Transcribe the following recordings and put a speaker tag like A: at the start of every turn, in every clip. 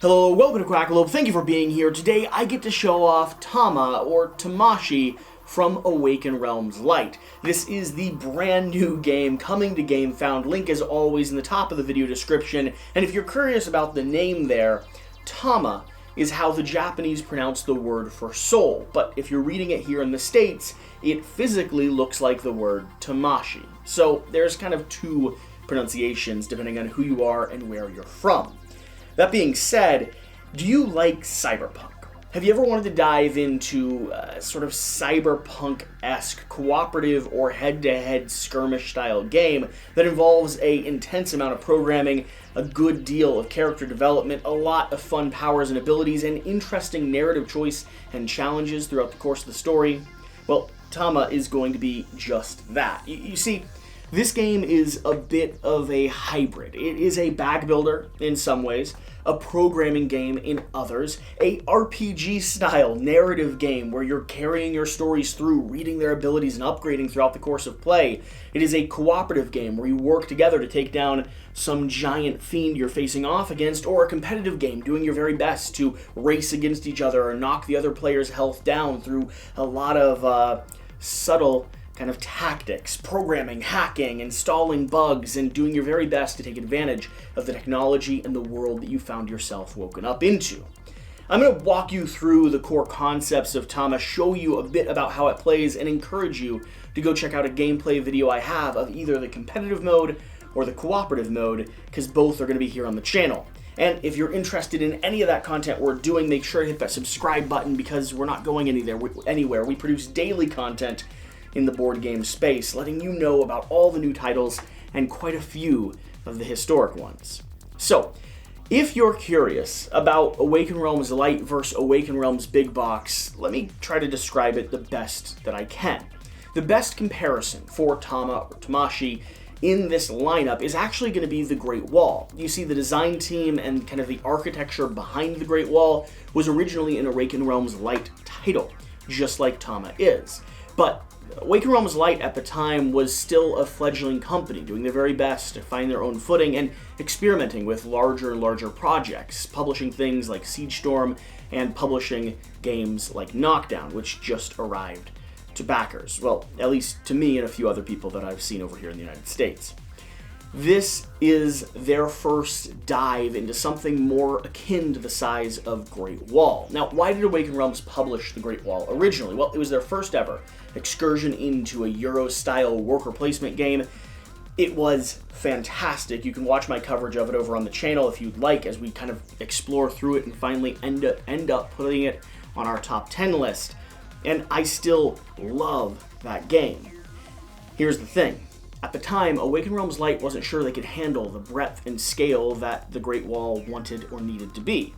A: Hello, welcome to Quackalope. Thank you for being here. Today I get to show off Tama, or Tamashii, from Awaken Realms Lite. This is the brand new game coming to GameFound. Link is always in the top of the video description. And if you're curious about the name there, Tama is how the Japanese pronounce the word for soul. But if you're reading it here in the States, it physically looks like the word Tamashii. So there's kind of two pronunciations depending on who you are and where you're from. That being said, do you like cyberpunk? Have you ever wanted to dive into a sort of cyberpunk-esque cooperative or head-to-head skirmish-style game that involves an intense amount of programming, a good deal of character development, a lot of fun powers and abilities, and interesting narrative choice and challenges throughout the course of the story? Well, Tama is going to be just that. You see, this game is a bit of a hybrid. It is a bag builder in some ways, a programming game in others, a RPG-style narrative game where you're carrying your stories through, reading their abilities and upgrading throughout the course of play. It is a cooperative game where you work together to take down some giant fiend you're facing off against, or a competitive game doing your very best to race against each other or knock the other player's health down through a lot of subtle kind of tactics, programming, hacking, installing bugs, and doing your very best to take advantage of the technology and the world that you found yourself woken up into. I'm going to walk you through the core concepts of Tama, show you a bit about how it plays, and encourage you to go check out a gameplay video I have of either the competitive mode or the cooperative mode, because both are going to be here on the channel. And if you're interested in any of that content we're doing, make sure to hit that subscribe button, because we're not going anywhere. We produce daily content in the board game space, letting you know about all the new titles and quite a few of the historic ones. So, if you're curious about Awaken Realms Lite versus Awaken Realms Big Box, let me try to describe it the best that I can. The best comparison for Tama or Tamashii in this lineup is actually going to be the Great Wall. You see, the design team and kind of the architecture behind the Great Wall was originally an Awaken Realms Lite title, just like Tama is. But Awaken Realms Lite at the time was still a fledgling company, doing their very best to find their own footing and experimenting with larger and larger projects, publishing things like Siege Storm and publishing games like Knockdown, which just arrived to backers. Well, at least to me and a few other people that I've seen over here in the United States. This is their first dive into something more akin to the size of Great Wall. Now, why did Awaken Realms publish the Great Wall originally? Well, it was their first ever excursion into a Euro-style worker placement game. It was fantastic. You can watch my coverage of it over on the channel if you'd like, as we kind of explore through it and finally end up putting it on our top 10 list. And I still love that game. Here's the thing. At the time, Awaken Realms Lite wasn't sure they could handle the breadth and scale that the Great Wall wanted or needed to be.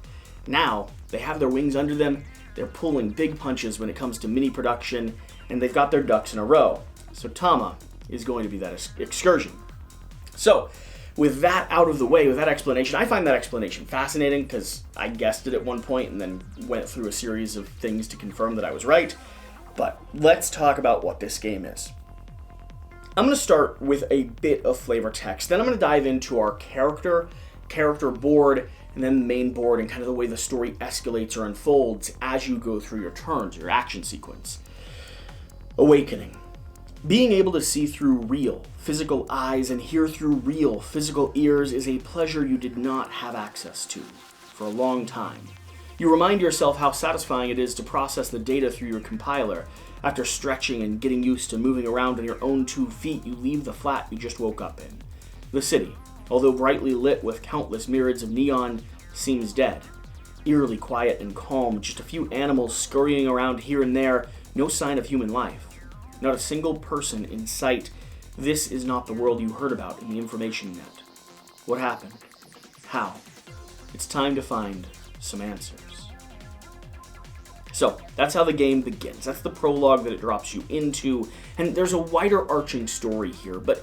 A: Now, they have their wings under them, they're pulling big punches when it comes to mini production, and they've got their ducks in a row. So Tama is going to be that excursion. So, with that out of the way, with that explanation, I find that explanation fascinating, because I guessed it at one point and then went through a series of things to confirm that I was right. But let's talk about what this game is. I'm going to start with a bit of flavor text, then I'm going to dive into our character board, and then the main board and kind of the way the story escalates or unfolds as you go through your turns, your action sequence. Awakening. Being able to see through real, physical eyes and hear through real, physical ears is a pleasure you did not have access to for a long time. You remind yourself how satisfying it is to process the data through your compiler. After stretching and getting used to moving around on your own 2 feet, you leave the flat you just woke up in. The city, although brightly lit with countless myriads of neon, seems dead. Eerily quiet and calm, just a few animals scurrying around here and there, no sign of human life. Not a single person in sight. This is not the world you heard about in the information net. What happened? How? It's time to find some answers. So, that's how the game begins. That's the prologue that it drops you into, and there's a wider arching story here, but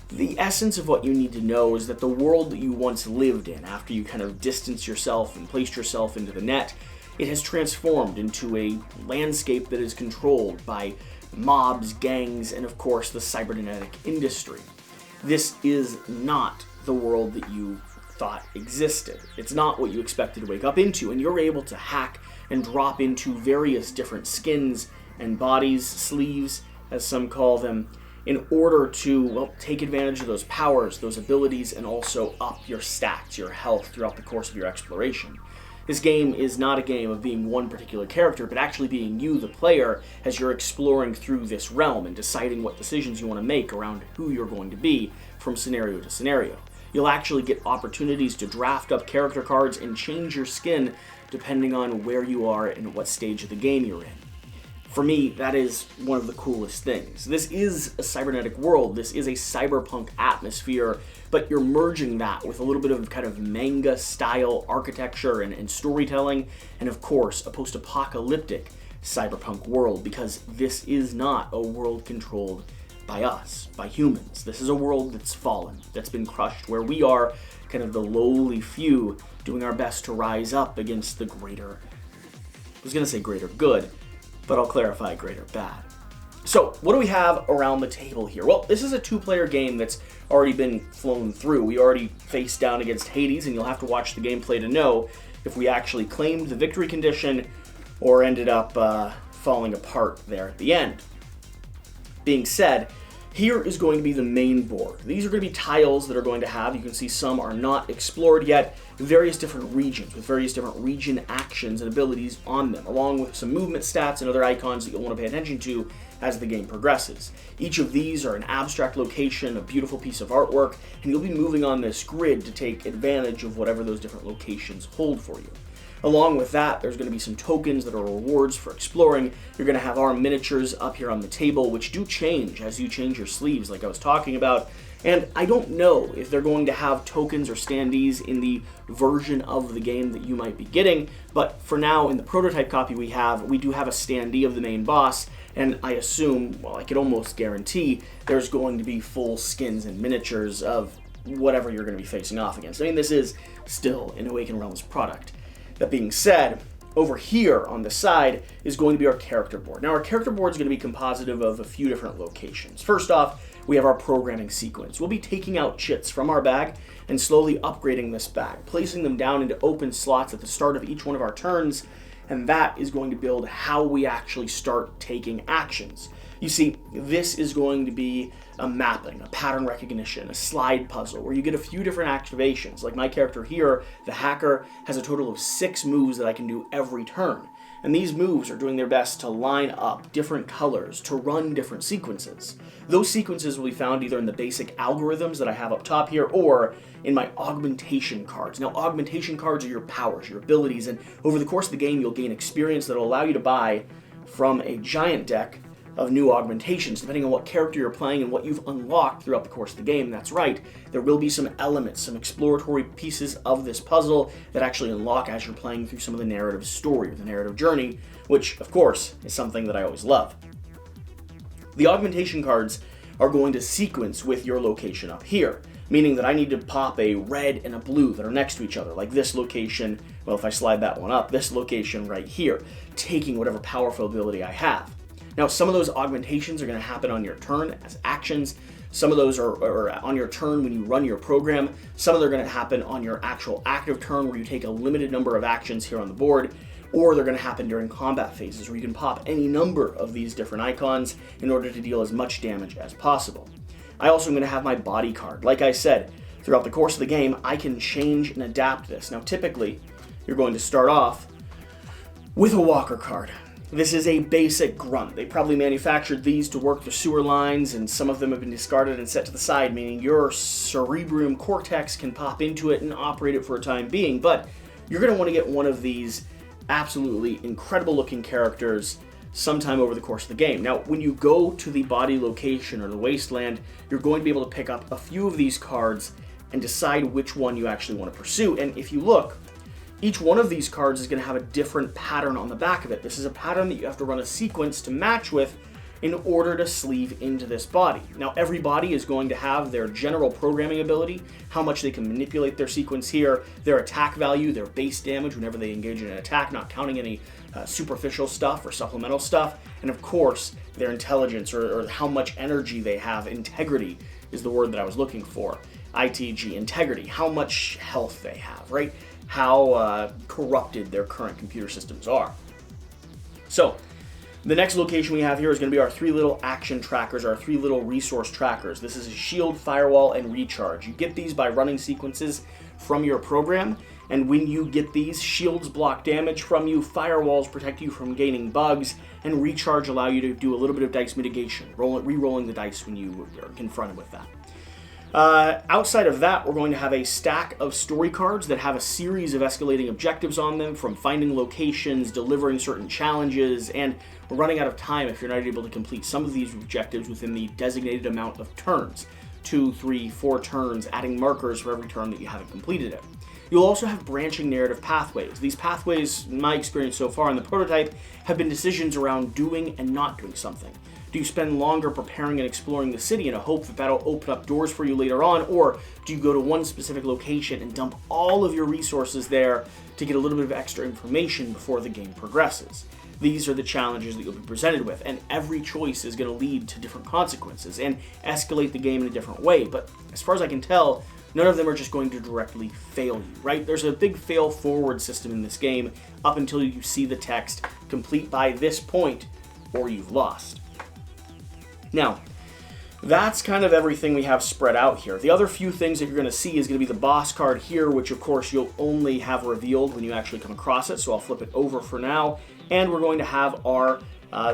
A: the essence of what you need to know is that the world that you once lived in, after you kind of distanced yourself and placed yourself into the net, it has transformed into a landscape that is controlled by mobs, gangs, and of course the cybernetic industry. This is not the world that you thought existed. It's not what you expected to wake up into, and you're able to hack and drop into various different skins and bodies, sleeves, as some call them, in order to, well, take advantage of those powers, those abilities, and also up your stats, your health throughout the course of your exploration. This game is not a game of being one particular character, but actually being you, the player, as you're exploring through this realm and deciding what decisions you want to make around who you're going to be from scenario to scenario. You'll actually get opportunities to draft up character cards and change your skin depending on where you are and what stage of the game you're in. For me, that is one of the coolest things. This is a cybernetic world, this is a cyberpunk atmosphere, but you're merging that with a little bit of kind of manga-style architecture and storytelling, and of course, a post-apocalyptic cyberpunk world, because this is not a world controlled by us, by humans. This is a world that's fallen, that's been crushed, where we are kind of the lowly few doing our best to rise up against the greater, I was going to say greater good, but I'll clarify greater bad. So, what do we have around the table here? Well, this is a two-player game that's already been flown through. We already faced down against Hades, and you'll have to watch the gameplay to know if we actually claimed the victory condition or ended up falling apart there at the end. Being said, here is going to be the main board. These are going to be tiles that are going to have, you can see some are not explored yet, various different regions with various different region actions and abilities on them, along with some movement stats and other icons that you'll want to pay attention to as the game progresses. Each of these are an abstract location, a beautiful piece of artwork, and you'll be moving on this grid to take advantage of whatever those different locations hold for you. Along with that, there's going to be some tokens that are rewards for exploring. You're going to have our miniatures up here on the table, which do change as you change your sleeves, like I was talking about. And I don't know if they're going to have tokens or standees in the version of the game that you might be getting, but for now, in the prototype copy we do have a standee of the main boss, and I assume, well, I could almost guarantee, there's going to be full skins and miniatures of whatever you're going to be facing off against. I mean, this is still an Awaken Realms product. That being said, over here on the side is going to be our character board. Now, our character board is going to be compositive of a few different locations. First off, we have our programming sequence. We'll be taking out chits from our bag and slowly upgrading this bag, placing them down into open slots at the start of each one of our turns, and that is going to build how we actually start taking actions. You see, this is going to be a mapping, a pattern recognition, a slide puzzle, where you get a few different activations. Like my character here, the hacker, has a total of 6 moves that I can do every turn. And these moves are doing their best to line up different colors, to run different sequences. Those sequences will be found either in the basic algorithms that I have up top here, or in my augmentation cards. Now, augmentation cards are your powers, your abilities, and over the course of the game, you'll gain experience that will allow you to buy from a giant deck of new augmentations, depending on what character you're playing and what you've unlocked throughout the course of the game. That's right, there will be some elements, some exploratory pieces of this puzzle that actually unlock as you're playing through some of the narrative story or the narrative journey, which, of course, is something that I always love. The augmentation cards are going to sequence with your location up here, meaning that I need to pop a red and a blue that are next to each other, like this location, well, if I slide that one up, this location right here, taking whatever powerful ability I have. Now, some of those augmentations are going to happen on your turn as actions. Some of those are on your turn when you run your program. Some of them are going to happen on your actual active turn where you take a limited number of actions here on the board, or they're going to happen during combat phases where you can pop any number of these different icons in order to deal as much damage as possible. I also am going to have my body card. Like I said, throughout the course of the game, I can change and adapt this. Now, typically, you're going to start off with a walker card. This is a basic grunt. They probably manufactured these to work the sewer lines, and some of them have been discarded and set to the side, meaning your cerebrum cortex can pop into it and operate it for a time being, but you're going to want to get one of these absolutely incredible looking characters sometime over the course of the game. Now, when you go to the body location or the wasteland, you're going to be able to pick up a few of these cards and decide which one you actually want to pursue, and if you look, each one of these cards is going to have a different pattern on the back of it. This is a pattern that you have to run a sequence to match with in order to sleeve into this body. Now, every body is going to have their general programming ability, how much they can manipulate their sequence here, their attack value, their base damage whenever they engage in an attack, not counting any superficial stuff or supplemental stuff, and of course, their intelligence or how much energy they have. Integrity is the word that I was looking for. ITG, integrity, how much health they have, right? How corrupted their current computer systems are. So, the next location we have here is going to be our 3 little action trackers, our 3 little resource trackers. This is a shield, firewall, and recharge. You get these by running sequences from your program, and when you get these, shields block damage from you, firewalls protect you from gaining bugs, and recharge allow you to do a little bit of dice mitigation, re-rolling the dice when you are confronted with that. Outside of that, we're going to have a stack of story cards that have a series of escalating objectives on them, from finding locations, delivering certain challenges, and we're running out of time if you're not able to complete some of these objectives within the designated amount of turns. 2, 3, 4 turns, adding markers for every turn that you haven't completed it. You'll also have branching narrative pathways. These pathways, in my experience so far in the prototype, have been decisions around doing and not doing something. Do you spend longer preparing and exploring the city in a hope that that'll open up doors for you later on, or do you go to one specific location and dump all of your resources there to get a little bit of extra information before the game progresses? These are the challenges that you'll be presented with, and every choice is going to lead to different consequences and escalate the game in a different way, but as far as I can tell, none of them are just going to directly fail you, right? There's a big fail-forward system in this game up until you see the text, complete by this point, or you've lost. Now, that's kind of everything we have spread out here. The other few things that you're going to see is going to be the boss card here, which of course you'll only have revealed when you actually come across it, so I'll flip it over for now. And we're going to have our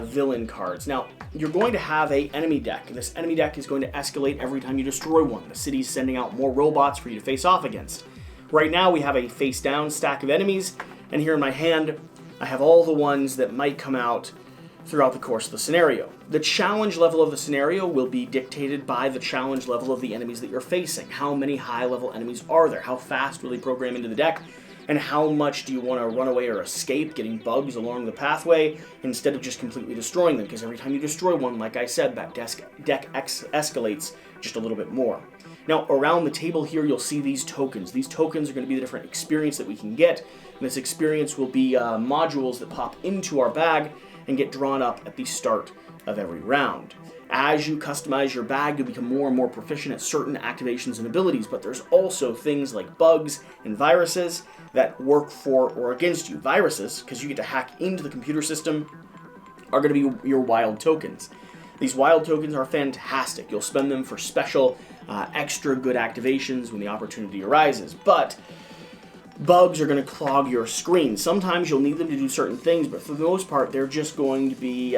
A: villain cards. Now, you're going to have an enemy deck. This enemy deck is going to escalate every time you destroy one. The city's sending out more robots for you to face off against. Right now, we have a face-down stack of enemies, and here in my hand, I have all the ones that might come out throughout the course of the scenario. The challenge level of the scenario will be dictated by the challenge level of the enemies that you're facing. How many high-level enemies are there? How fast will they program into the deck? And how much do you want to run away or escape, getting bugs along the pathway, instead of just completely destroying them? Because every time you destroy one, like I said, that deck escalates just a little bit more. Now, around the table here, you'll see these tokens. These tokens are going to be the different experience that we can get. And this experience will be modules that pop into our bag and get drawn up at the start of every round. As you customize your bag, you'll become more and more proficient at certain activations and abilities, but there's also things like bugs and viruses that work for or against you. Viruses, because you get to hack into the computer system, are going to be your wild tokens. These wild tokens are fantastic. You'll spend them for special, extra good activations when the opportunity arises, but bugs are going to clog your screen. Sometimes you'll need them to do certain things, but for the most part, they're just going to be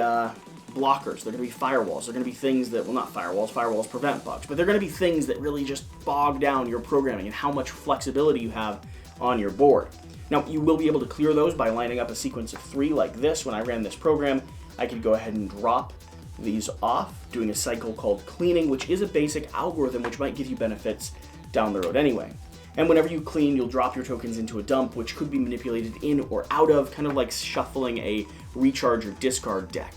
A: blockers. They're going to be firewalls. They're going to be things that, well, not firewalls. Firewalls prevent bugs, but they're going to be things that really just bog down your programming and how much flexibility you have on your board. Now, you will be able to clear those by lining up a sequence of 3 like this. When I ran this program, I could go ahead and drop these off, doing a cycle called cleaning, which is a basic algorithm which might give you benefits down the road anyway. And whenever you clean, you'll drop your tokens into a dump, which could be manipulated in or out of, kind of like shuffling a recharge or discard deck.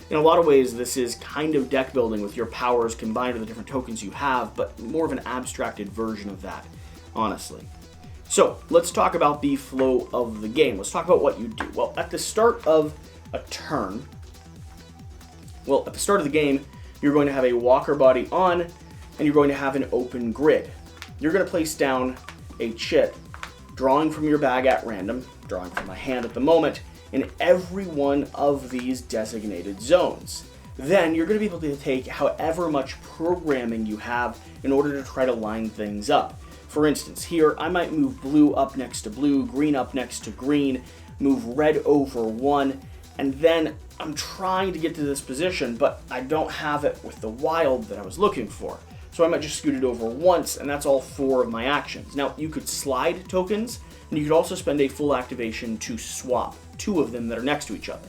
A: In a lot of ways, this is kind of deck building with your powers combined with the different tokens you have, but more of an abstracted version of that, honestly. So, let's talk about the flow of the game. Let's talk about what you do. Well, at the start of a turn, at the start of the game, you're going to have a walker body on, and you're going to have an open grid. You're going to place down a chit, drawing from your bag at random, drawing from my hand at the moment, in every one of these designated zones. Then you're going to be able to take however much programming you have in order to try to line things up. For instance, here I might move blue up next to blue, green up next to green, move red over 1, and then I'm trying to get to this position, but I don't have it with the wild that I was looking for. So I might just scoot it over once, and that's all 4 of my actions. Now, you could slide tokens, and you could also spend a full activation to swap 2 of them that are next to each other.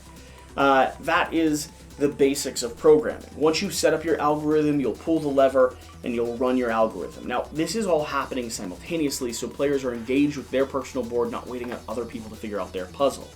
A: That is the basics of programming. Once you set up your algorithm, you'll pull the lever, and you'll run your algorithm. Now, this is all happening simultaneously, so players are engaged with their personal board, not waiting on other people to figure out their puzzle.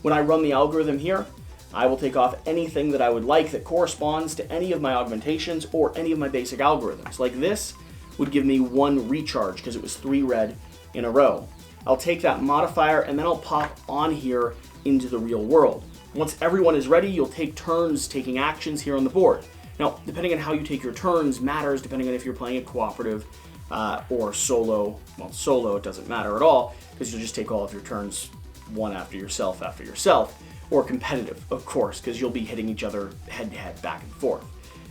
A: When I run the algorithm here, I will take off anything that I would like that corresponds to any of my augmentations or any of my basic algorithms. Like this would give me 1 recharge because it was 3 red in a row. I'll take that modifier and then I'll pop on here into the real world. Once everyone is ready, you'll take turns taking actions here on the board. Now, depending on how you take your turns matters depending on if you're playing a cooperative or solo. Well, solo, it doesn't matter at all, because you'll just take all of your turns one after yourself, or competitive, of course, because you'll be hitting each other head-to-head, back and forth.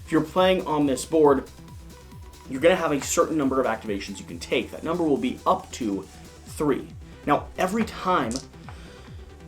A: If you're playing on this board, you're going to have a certain number of activations you can take. That number will be up to 3. Now, every time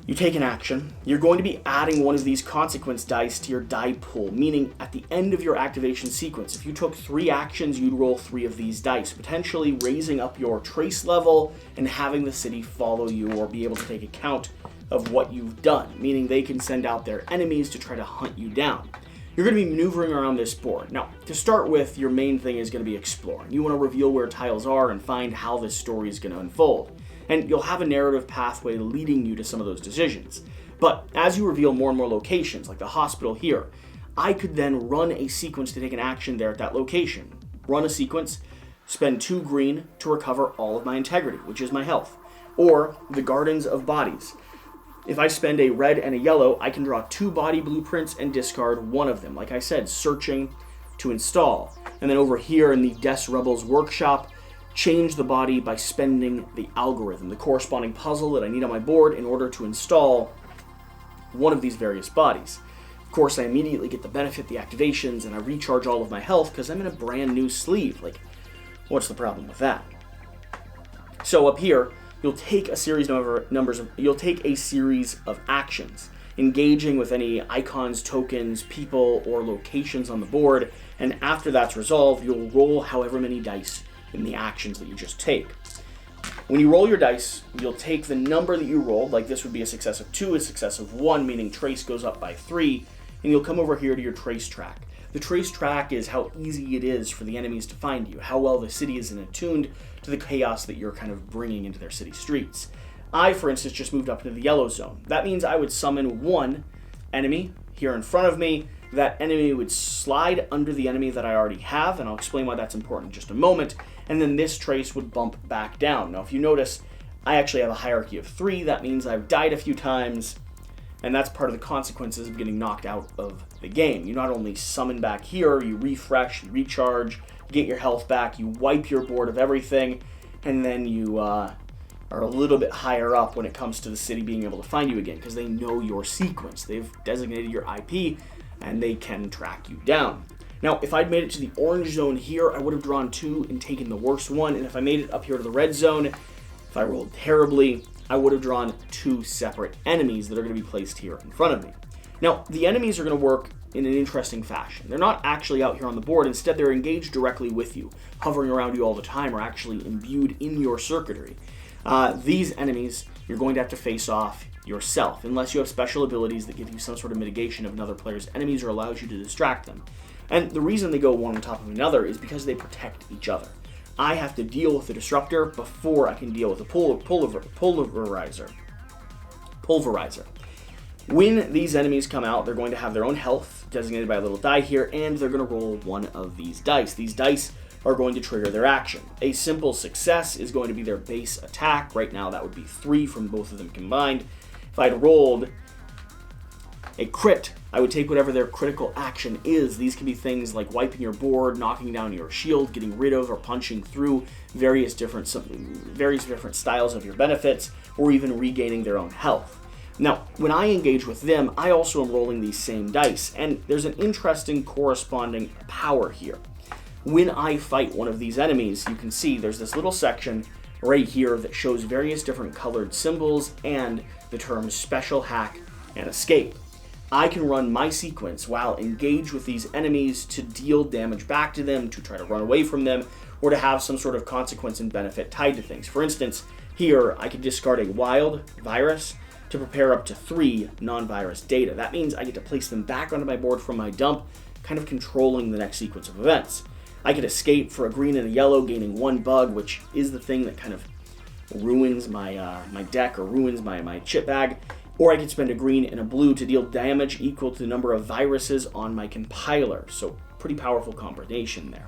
A: you take an action, you're going to be adding one of these consequence dice to your die pool, meaning at the end of your activation sequence, if you took 3 actions, you'd roll 3 of these dice, potentially raising up your trace level and having the city follow you or be able to take account of what you've done, meaning they can send out their enemies to try to hunt you down. You're going to be maneuvering around this board. Now, to start with, your main thing is going to be exploring. You want to reveal where tiles are and find how this story is going to unfold. And you'll have a narrative pathway leading you to some of those decisions. But as you reveal more and more locations, like the hospital here, I could then run a sequence to take an action there at that location. Run a sequence, spend 2 green to recover all of my integrity, which is my health. Or the Gardens of Bodies. If I spend a red and a yellow, I can draw 2 body blueprints and discard one of them. Like I said, searching to install. And then over here in the Des Rebels workshop, change the body by spending the algorithm, the corresponding puzzle that I need on my board in order to install one of these various bodies. Of course, I immediately get the benefit, the activations, and I recharge all of my health because I'm in a brand new sleeve. Like, what's the problem with that? So up here, you'll take a series of actions, engaging with any icons, tokens, people, or locations on the board, and after that's resolved, you'll roll however many dice in the actions that you just take. When you roll your dice, you'll take the number that you rolled, like this would be a success of 2, a success of 1, meaning trace goes up by 3, and you'll come over here to your trace track. The trace track is how easy it is for the enemies to find you, how well the city is attuned to the chaos that you're kind of bringing into their city streets. I, for instance, just moved up into the yellow zone. That means I would summon one enemy here in front of me. That enemy would slide under the enemy that I already have, and I'll explain why that's important in just a moment, and then this trace would bump back down. Now, if you notice, I actually have a hierarchy of 3. That means I've died a few times, and that's part of the consequences of getting knocked out of the game. You not only summon back here, you refresh, you recharge, you get your health back, you wipe your board of everything, and then you are a little bit higher up when it comes to the city being able to find you again, because they know your sequence. They've designated your IP, and they can track you down. Now, if I'd made it to the orange zone here, I would have drawn 2 and taken the worst one, and if I made it up here to the red zone, if I rolled terribly, I would have drawn 2 separate enemies that are going to be placed here in front of me. Now, the enemies are going to work in an interesting fashion. They're not actually out here on the board. Instead, they're engaged directly with you, hovering around you all the time, or actually imbued in your circuitry. These enemies, you're going to have to face off yourself, unless you have special abilities that give you some sort of mitigation of another player's enemies or allows you to distract them. And the reason they go one on top of another is because they protect each other. I have to deal with the disruptor before I can deal with the pulverizer. When these enemies come out, they're going to have their own health, designated by a little die here, and they're going to roll one of these dice. These dice are going to trigger their action. A simple success is going to be their base attack. Right now, that would be 3 from both of them combined. If I'd rolled a crit, I would take whatever their critical action is. These can be things like wiping your board, knocking down your shield, getting rid of or punching through various different styles of your benefits, or even regaining their own health. Now, when I engage with them, I also am rolling these same dice, and there's an interesting corresponding power here. When I fight one of these enemies, you can see there's this little section right here that shows various different colored symbols and the terms special, hack, and escape. I can run my sequence while engaged with these enemies to deal damage back to them, to try to run away from them, or to have some sort of consequence and benefit tied to things. For instance, here I can discard a wild virus to prepare up to 3 non-virus data. That means I get to place them back onto my board from my dump, kind of controlling the next sequence of events. I could escape for a green and a yellow, gaining 1 bug, which is the thing that kind of ruins my my deck or ruins my chip bag. Or I could spend a green and a blue to deal damage equal to the number of viruses on my compiler. So pretty powerful combination there.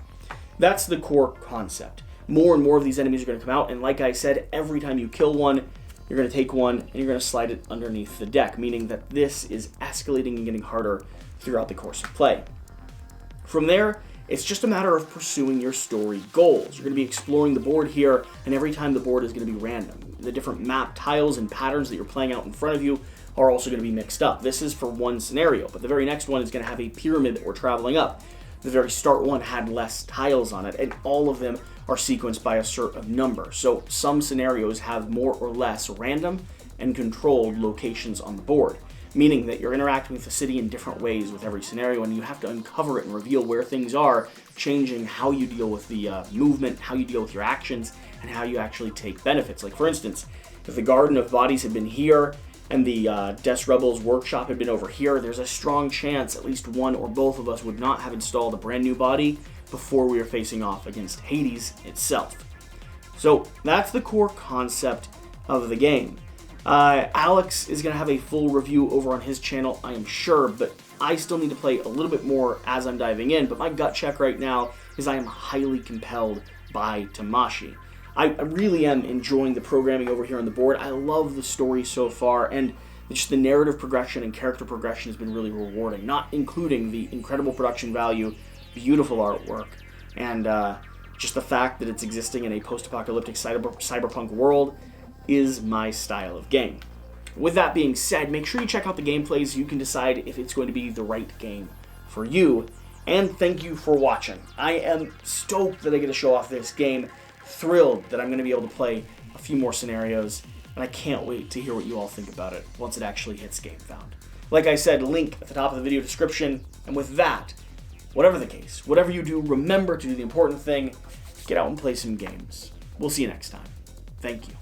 A: That's the core concept. More and more of these enemies are going to come out, and like I said, every time you kill one, you're going to take one and you're going to slide it underneath the deck, meaning that this is escalating and getting harder throughout the course of play. From there, It's just a matter of pursuing your story goals. You're going to be exploring the board here, and every time the board is going to be random. The different map tiles and patterns that you're playing out in front of you are also going to be mixed up. This is for one scenario, but the very next one is going to have a pyramid that we're traveling up. The very start one had less tiles on it, and all of them are sequenced by a certain number. So some scenarios have more or less random and controlled locations on the board, meaning that you're interacting with the city in different ways with every scenario, and you have to uncover it and reveal where things are, changing how you deal with the movement, how you deal with your actions, and how you actually take benefits. Like, for instance, if the Garden of Bodies had been here and the Des Rebels workshop had been over here, there's a strong chance at least one or both of us would not have installed a brand new body before we were facing off against Hades itself. So that's the core concept of the game. Alex is going to have a full review over on his channel, I am sure, but I still need to play a little bit more as I'm diving in, but my gut check right now is I am highly compelled by Tamashii. I really am enjoying the programming over here on the board. I love the story so far, and just the narrative progression and character progression has been really rewarding, not including the incredible production value, beautiful artwork, and just the fact that it's existing in a post-apocalyptic cyberpunk world is my style of game. With that being said, make sure you check out the gameplay so you can decide if it's going to be the right game for you. And thank you for watching. I am stoked that I get to show off this game, thrilled that I'm going to be able to play a few more scenarios, and I can't wait to hear what you all think about it once it actually hits GameFound. Like I said, link at the top of the video description, and with that, whatever the case, whatever you do, remember to do the important thing, get out and play some games. We'll see you next time. Thank you.